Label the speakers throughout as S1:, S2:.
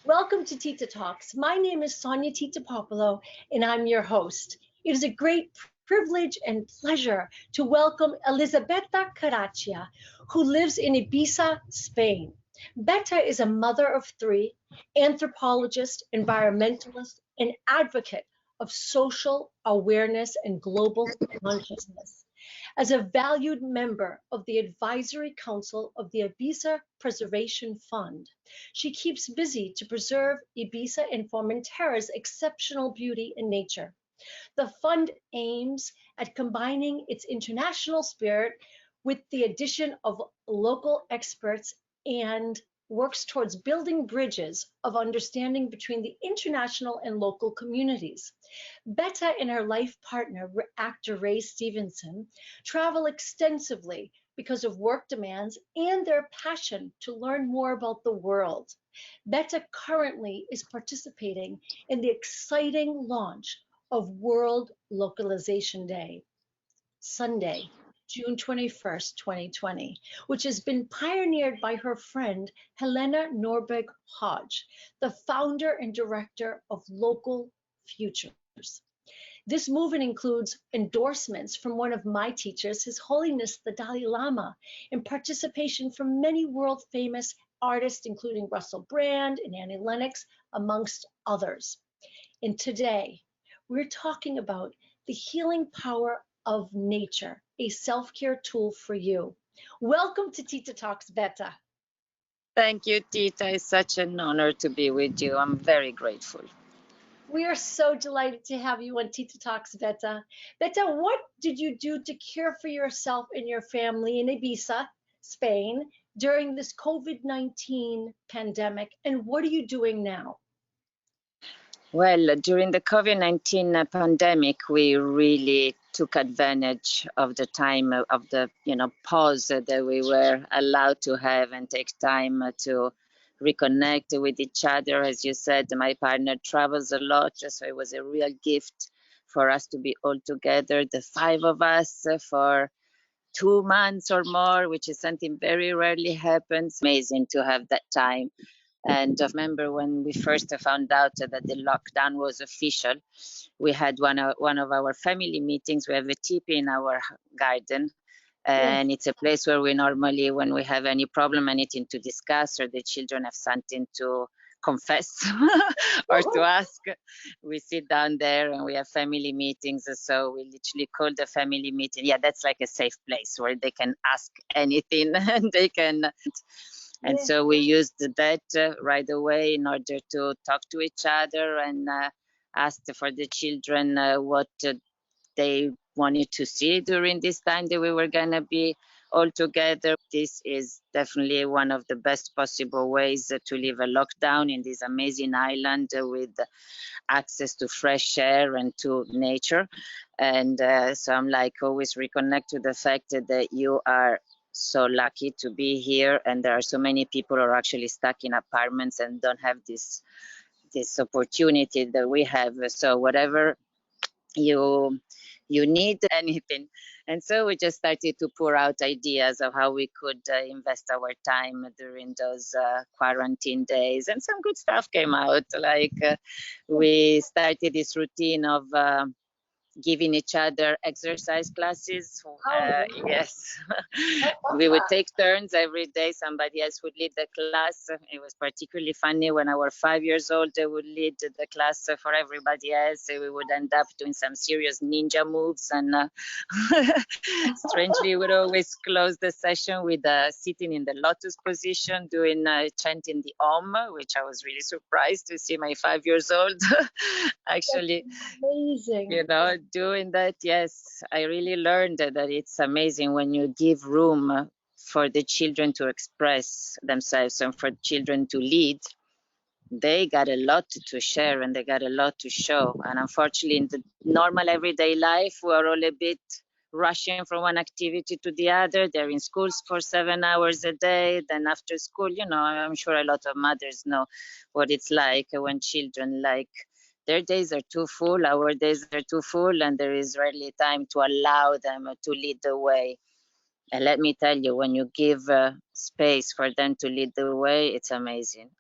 S1: Welcome to Tita Talks. My name is Sonia Tita Puopolo, and I'm your host. It is a great privilege and pleasure to welcome Elisabetta Caraccia, who lives in Ibiza, Spain. Betta is a mother of three, anthropologist, environmentalist, and advocate of social awareness and global consciousness. As a valued member of the Advisory Council of the Ibiza Preservation Fund, she keeps busy to preserve Ibiza and Formentera's exceptional beauty and nature. The fund aims at combining its international spirit with the addition of local experts and works towards building bridges of understanding between the international and local communities. Betta and her life partner, actor Ray Stevenson, travel extensively because of work demands and their passion to learn more about the world. Betta currently is participating in the exciting launch of World Localization Day, Sunday, June 21st, 2020, which has been pioneered by her friend Helena Norberg-Hodge, the founder and director of Local Futures. This movement includes endorsements from one of my teachers, His Holiness the Dalai Lama, and participation from many world famous artists, including Russell Brand and Annie Lennox, amongst others. And today, we're talking about the healing power of nature, a self-care tool for you. Welcome to Tita Talks, Betta.
S2: Thank you, Tita. It's such an honor to be with you. I'm very grateful.
S1: We are so delighted to have you on Tita Talks, Betta. Betta, what did you do to care for yourself and your family in Ibiza, Spain, during this COVID-19 pandemic, and what are you doing now?
S2: Well, during the COVID-19 pandemic, we really took advantage of the time of the pause that we were allowed to have and take time to reconnect with each other. As you said, my partner travels a lot, so it was a real gift for us to be all together, the five of us, for 2 months or more, which is something very rarely happens. Amazing to have that time. And I remember when we first found out that the lockdown was official, we had one of our family meetings. We have a teepee in our garden, and it's a place where we normally, when we have any problem, anything to discuss, or the children have something to confess or to ask, we sit down there and we have family meetings. So we literally call the family meeting. Yeah, that's like a safe place where they can ask anything and they can. And so we used that right away in order to talk to each other and asked for the children what they wanted to see during this time that we were going to be all together. This is definitely one of the best possible ways to live a lockdown in this amazing island with access to fresh air and to nature. And so I'm like always reconnect to the fact that you are so lucky to be here, and there are so many people who are actually stuck in apartments and don't have this opportunity that we have. So whatever you need, anything. And so we just started to pour out ideas of how we could invest our time during those quarantine days, and some good stuff came out. Like we started this routine of giving each other exercise classes. Yes, we would take turns every day. Somebody else would lead the class. It was particularly funny when our 5 years old would lead the class for everybody else. We would end up doing some serious ninja moves, and strangely, we would always close the session with sitting in the lotus position, doing chanting the Om, which I was really surprised to see my 5 years old actually.
S1: That's amazing.
S2: Doing that. Yes, I really learned that it's amazing when you give room for the children to express themselves and for children to lead. They got a lot to share and they got a lot to show. And unfortunately, in the normal everyday life, we are all a bit rushing from one activity to the other. They're in schools for 7 hours a day. Then after school, I'm sure a lot of mothers know what it's like when children their days are too full, our days are too full, and there is rarely time to allow them to lead the way. And let me tell you, when you give space for them to lead the way, it's amazing.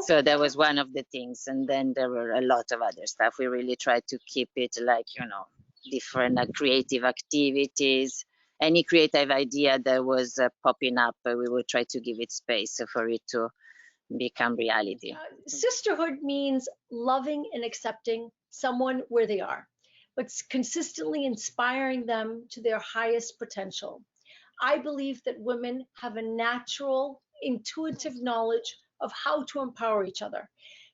S2: So that was one of the things. And then there were a lot of other stuff. We really tried to keep it like, different creative activities. Any creative idea that was popping up, we would try to give it space for it to become reality.
S1: Sisterhood means loving and accepting someone where they are, but consistently inspiring them to their highest potential. I believe that women have a natural, intuitive knowledge of how to empower each other.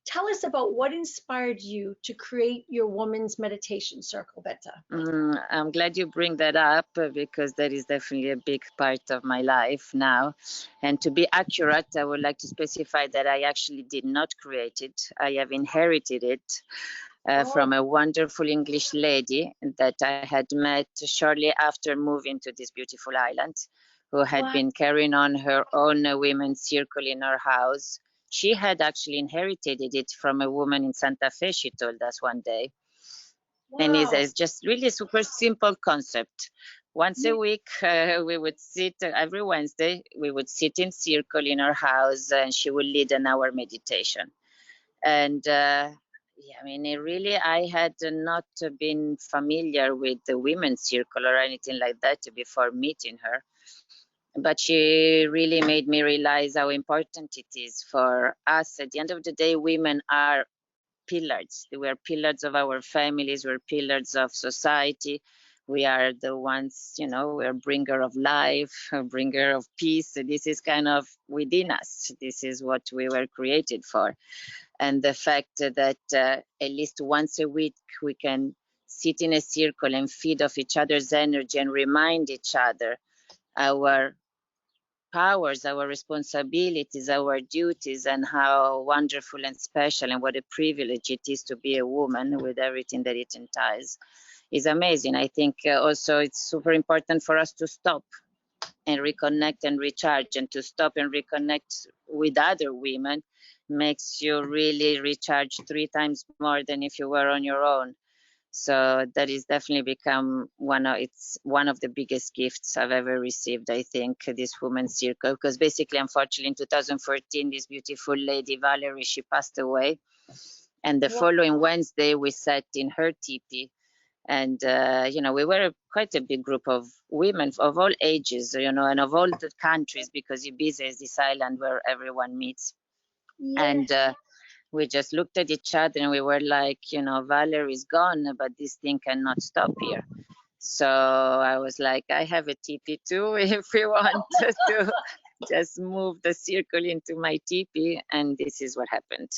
S1: Tell us about what inspired you to create your women's meditation circle, Betta.
S2: I'm glad you bring that up because that is definitely a big part of my life now. And to be accurate, I would like to specify that I actually did not create it. I have inherited it from a wonderful English lady that I had met shortly after moving to this beautiful island, who had been carrying on her own women's circle in her house. She had actually inherited it from a woman in Santa Fe, she told us one day. And it's just really super simple concept. Once a week, we would sit every Wednesday, we would sit in circle in her house and she would lead an hour meditation. And I had not been familiar with the women's circle or anything like that before meeting her. But she really made me realize how important it is for us. At the end of the day, women are pillars. We are pillars of our families. We're pillars of society. We are the ones, we're bringer of life, a bringer of peace. This is kind of within us. This is what we were created for. And the fact that at least once a week we can sit in a circle and feed off each other's energy and remind each other our powers, our responsibilities, our duties, and how wonderful and special and what a privilege it is to be a woman with everything that it entails is amazing. I think also it's super important for us to stop and reconnect and recharge, and to stop and reconnect with other women makes you really recharge 3 times more than if you were on your own. So that is definitely become one of the biggest gifts I've ever received, I think, this women's circle, because basically, unfortunately, in 2014, this beautiful lady, Valerie, she passed away. And the following Wednesday, we sat in her teepee. And, we were quite a big group of women of all ages, and of all the countries, because Ibiza is this island where everyone meets. And we just looked at each other and we were like, Valerie's gone, but this thing cannot stop here. So I was like, I have a teepee too, if we want to just move the circle into my teepee. And this is what happened.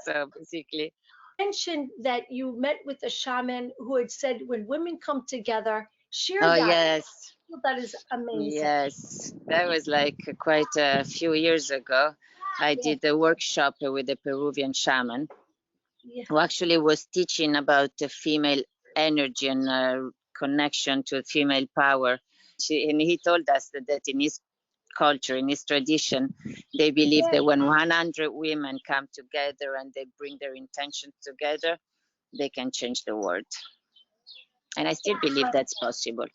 S2: So basically.
S1: You mentioned that you met with a shaman who had said when women come together, share that.
S2: Yes.
S1: That is amazing.
S2: Yes, that was like quite a few years ago. I did a workshop with a Peruvian shaman who actually was teaching about the female energy and connection to female power. And he told us that in his culture, in his tradition, they believe that when 100 women come together and they bring their intentions together, they can change the world. And I still believe that's possible.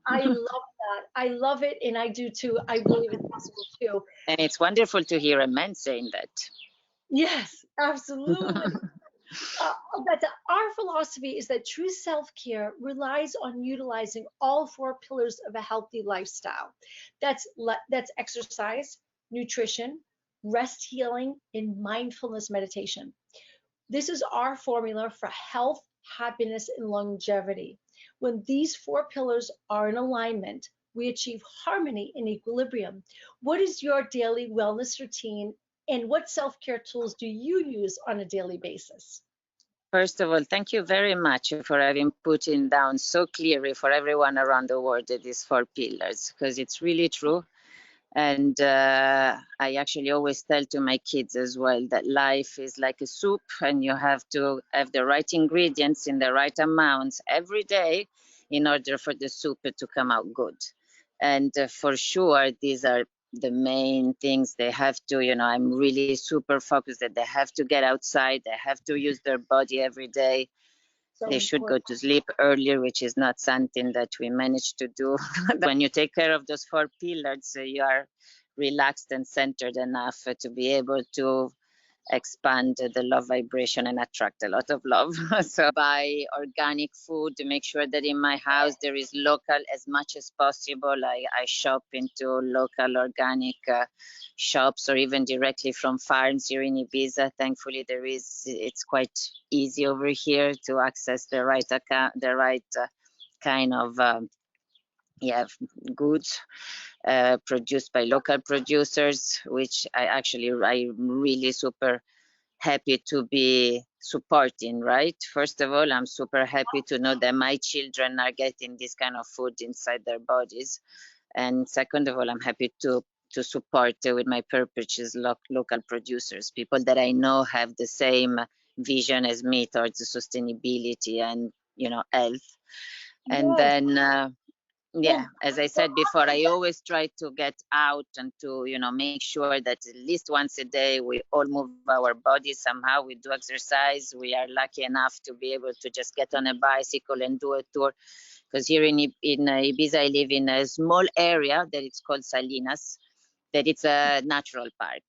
S1: I love that. I love it, and I do too. I believe it's possible too.
S2: And it's wonderful to hear a man saying that.
S1: Yes, absolutely. But our philosophy is that true self-care relies on utilizing all 4 pillars of a healthy lifestyle. That's exercise, nutrition, rest, healing, and mindfulness meditation. This is our formula for health, happiness, and longevity. When these 4 pillars are in alignment, we achieve harmony and equilibrium. What is your daily wellness routine, and what self-care tools do you use on a daily basis?
S2: First of all, thank you very much for having put it down so clearly for everyone around the world these 4 pillars, because it's really true. And I actually always tell to my kids as well that life is like a soup, and you have to have the right ingredients in the right amounts every day in order for the soup to come out good. And for sure, these are the main things they have to, I'm really super focused that they have to get outside, they have to use their body every day. they should go to sleep earlier, which is not something that we managed to do. When you take care of those 4 pillars, you are relaxed and centered enough to be able to expand the love vibration and attract a lot of love. So buy organic food to make sure that in my house there is local as much as possible. I shop into local organic shops or even directly from farms here in Ibiza. Thankfully, it's quite easy over here to access the right kind of goods produced by local producers, which I'm really super happy to be supporting, right? First of all, I'm super happy to know that my children are getting this kind of food inside their bodies. And second of all, I'm happy to support with my purchases local producers, people that I know have the same vision as me towards the sustainability and, health. And then as I said before, I always try to get out and to, make sure that at least once a day we all move our bodies somehow. We do exercise. We are lucky enough to be able to just get on a bicycle and do a tour. Because here in Ibiza, I live in a small area that it's called Salinas, that it's a natural park.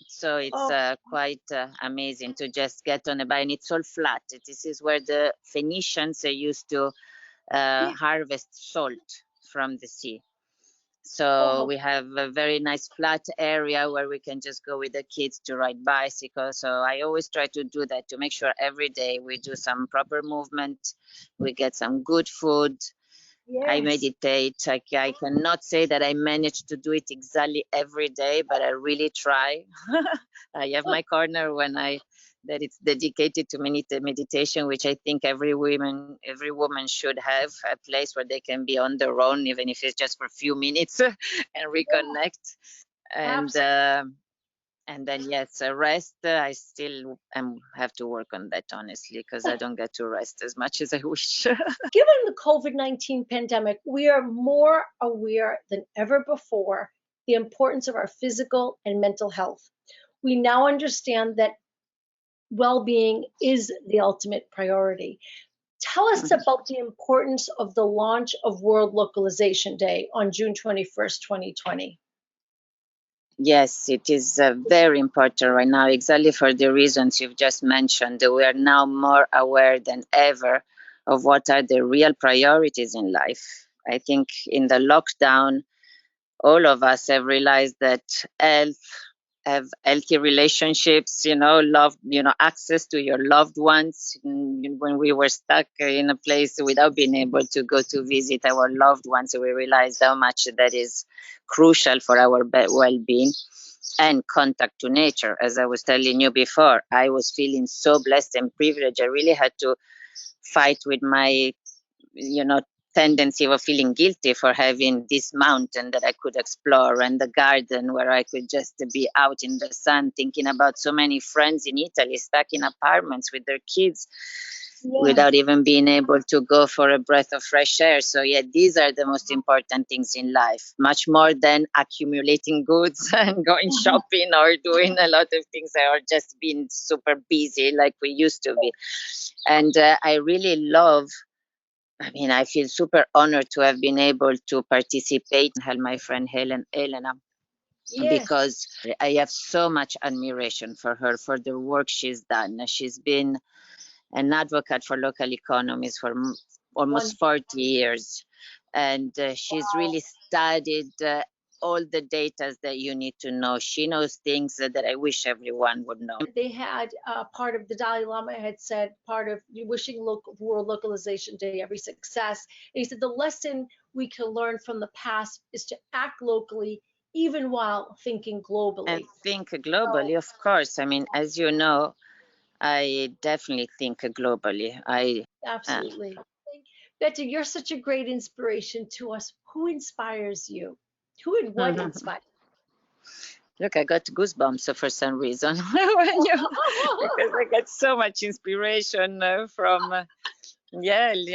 S2: So it's quite amazing to just get on a bike, and it's all flat. This is where the Phoenicians used to harvest salt from the sea. So we have a very nice flat area where we can just go with the kids to ride bicycles. So I always try to do that to make sure every day we do some proper movement, we get some good food. I meditate. I cannot say that I manage to do it exactly every day, but I really try. I have my corner that it's dedicated to meditation, which I think every woman should have, a place where they can be on their own, even if it's just for a few minutes, and reconnect. And then yes, rest. I still have to work on that, honestly, because I don't get to rest as much as I wish.
S1: Given the COVID-19 pandemic, we are more aware than ever before the importance of our physical and mental health. We now understand that well-being is the ultimate priority. Tell us about the importance of the launch of World Localization Day on June 21st, 2020.
S2: Yes, it is very important right now, exactly for the reasons you've just mentioned. We are now more aware than ever of what are the real priorities in life. I think in the lockdown, all of us have realized that have healthy relationships, love, access to your loved ones. When we were stuck in a place without being able to go to visit our loved ones, we realized how much that is crucial for our well-being. And contact to nature. As I was telling you before, I was feeling so blessed and privileged. I really had to fight with my, tendency of feeling guilty for having this mountain that I could explore and the garden where I could just be out in the sun, thinking about so many friends in Italy stuck in apartments with their kids without even being able to go for a breath of fresh air. So these are the most important things in life, much more than accumulating goods and going shopping or doing a lot of things or just being super busy like we used to be. And I really I feel super honored to have been able to participate and help my friend Helena, because I have so much admiration for her, for the work she's done. She's been an advocate for local economies for almost 40 years. And she's really studied all the data that you need to know. She knows things that I wish everyone would know.
S1: They had part of the Dalai Lama had said, part of wishing World Localization Day every success. And he said the lesson we can learn from the past is to act locally, even while thinking globally.
S2: And think globally, of course. As you know, I definitely think globally.
S1: Absolutely. Betta, you're such a great inspiration to us. Who inspires you? Who and what inspires you?
S2: Look, I got goosebumps for some reason because I got so much inspiration from,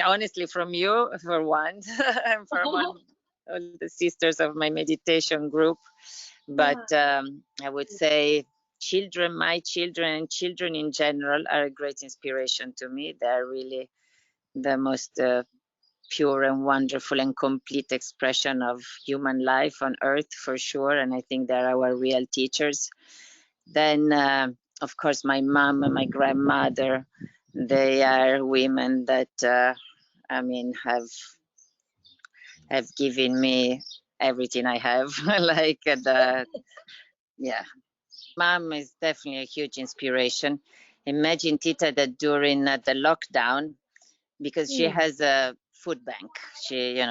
S2: honestly, from you, for one, and from all the sisters of my meditation group. But I would say children, my children, and children in general are a great inspiration to me. They're really the most pure and wonderful and complete expression of human life on earth, for sure. And I think they're our real teachers. Then, of course, my mom and my grandmother, they are women that, I mean, have given me everything I have. Like yeah, mom is definitely a huge inspiration. Imagine, Tita, that during the lockdown, because she has a food bank,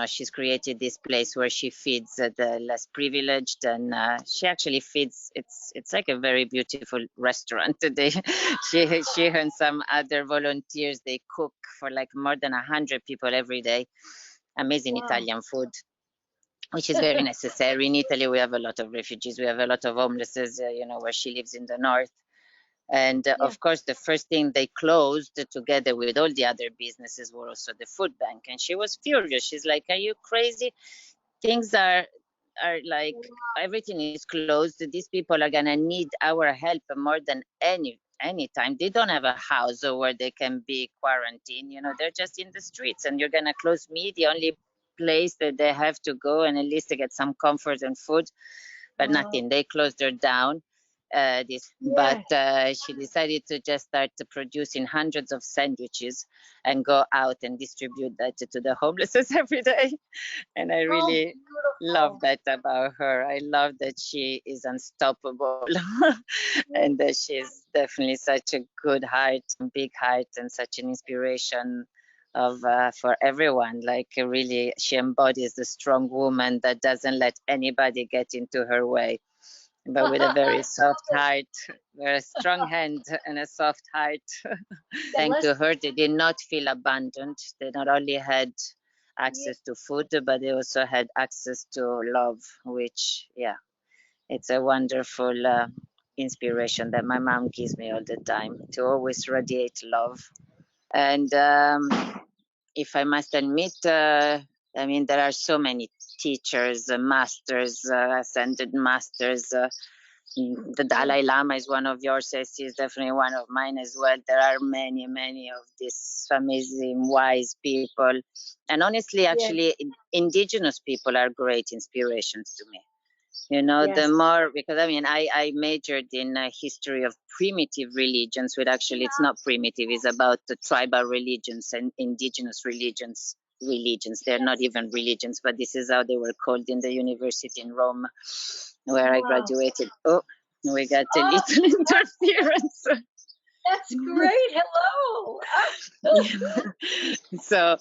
S2: she's created this place where she feeds the less privileged, and she actually feeds. It's like a very beautiful restaurant today. She and some other volunteers, they cook for like more than 100 people every day. Amazing. Wow. Italian food, which is very necessary. In Italy, we have a lot of refugees. We have a lot of homelesses, where she lives in the north. And of course, the first thing they closed together with all the other businesses were also the food bank. And she was furious. She's like, "Are you crazy? Things are like, everything is closed. These people are gonna need our help more than any time. They don't have a house where they can be quarantined. They're just in the streets, and you're gonna close me, the only place that they have to go and at least to get some comfort and food." But nothing. They closed her down. But she decided to just start producing hundreds of sandwiches and go out and distribute that to the homeless every day. And I really love that about her. I love that she is unstoppable and that she's definitely such a good heart, big heart, and such an inspiration of for everyone. Like, really, she embodies the strong woman that doesn't let anybody get into her way, but with a very soft heart, very strong hand and a soft heart. Thanks to her, they did not feel abandoned. They not only had access to food, but they also had access to love, which, it's a wonderful inspiration that my mom gives me all the time, to always radiate love. And if I must admit, I mean, there are so many teachers, masters, ascended masters. The Dalai Lama is one of yours. He is definitely one of mine as well. There are many, many of these amazing, wise people. And honestly, actually, indigenous people are great inspirations to me. The more, because I mean, I majored in history of primitive religions, which actually it's not primitive, it's about the tribal religions and indigenous religions. They're not even religions, but this is how they were called in the university in Rome, where I graduated. Oh, we got a little interference.
S1: That's great. Hello.
S2: So,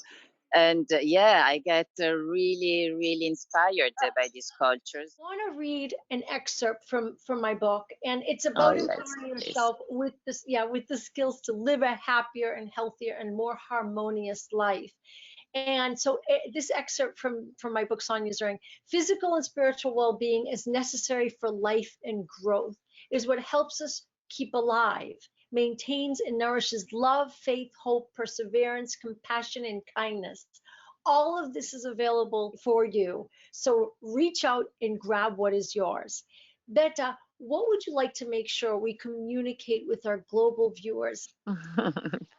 S2: and I get really, really inspired by these cultures.
S1: I want to read an excerpt from my book, and it's about empowering yourself with the skills to live a happier and healthier and more harmonious life. And so this excerpt from my book, Sonia's Ring: physical and spiritual well-being is necessary for life and growth. It is what helps us keep alive, maintains and nourishes love, faith, hope, perseverance, compassion, and kindness. All of this is available for you. So reach out and grab what is yours. Betta, what would you like to make sure we communicate with our global viewers?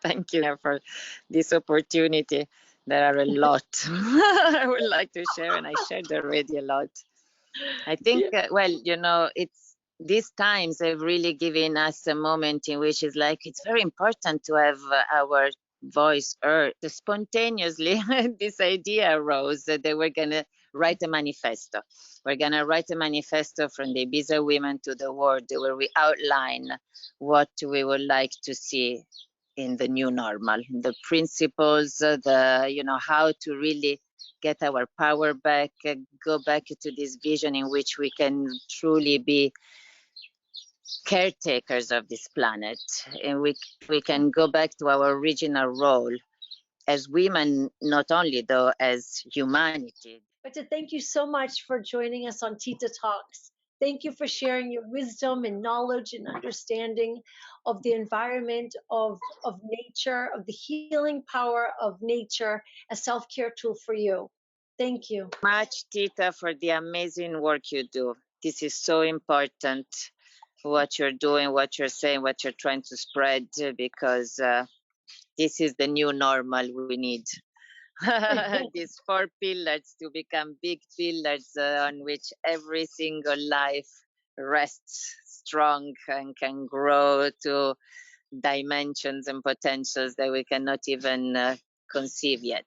S2: Thank you for this opportunity. There are a lot I would like to share, and I shared already a lot. I think, it's these times have really given us a moment in which it's very important to have our voice heard. Spontaneously, this idea arose that they were going to write a manifesto. We're going to write a manifesto from the Ibiza women to the world, where we outline what we would like to see in the new normal, the principles, how to really get our power back, go back to this vision in which we can truly be caretakers of this planet, and we can go back to our original role as women, not only though as humanity.
S1: But to thank you so much for joining us on Tita Talks. Thank you for sharing your wisdom and knowledge and understanding of the environment, of nature, of the healing power of nature, a self-care tool for you. Thank you.
S2: Much, Tita, for the amazing work you do. This is so important what you're doing, what you're saying, what you're trying to spread, because this is the new normal we need. These 4 pillars to become big pillars on which every single life rests strong and can grow to dimensions and potentials that we cannot even conceive yet.